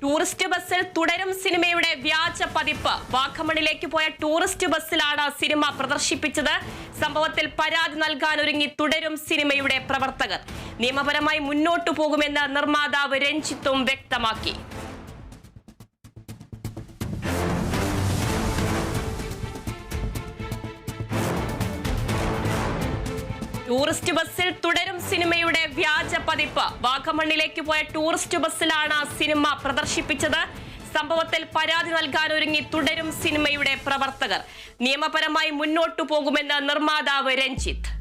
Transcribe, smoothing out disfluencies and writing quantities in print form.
Tourist ബസ്സിൽ തുടരും സിനിമയുടെ വ്യാജ പതിപ്പ്. വാഗമണിലേക്ക് പോയ ടൂറിസ്റ്റ് ബസ്സിലാണ് സിനിമ പ്രദർശിപ്പിച്ചത്. സംഭവത്തിൽ പരാതി നൽകാനൊരുങ്ങി തുടരും സിനിമയുടെ പ്രവർത്തകർ. നിയമപരമായി മുന്നോട്ടു പോകുമെന്ന് നിർമ്മാതാവ് രഞ്ജിത്തും വ്യക്തമാക്കി. ടൂറിസ്റ്റ് ബസ്സിൽ തുടരും സിനിമയുടെ വ്യാജ പതിപ്പ്. വാഗമണിലേക്ക് പോയ ടൂറിസ്റ്റ് ബസ്സിലാണ് സിനിമ പ്രദർശിപ്പിച്ചത്. സംഭവത്തിൽ പരാതി നൽകാനൊരുങ്ങി തുടരും സിനിമയുടെ പ്രവർത്തകർ. നിയമപരമായി മുന്നോട്ടു പോകുമെന്ന് നിർമ്മാതാവ് രഞ്ജിത്ത്.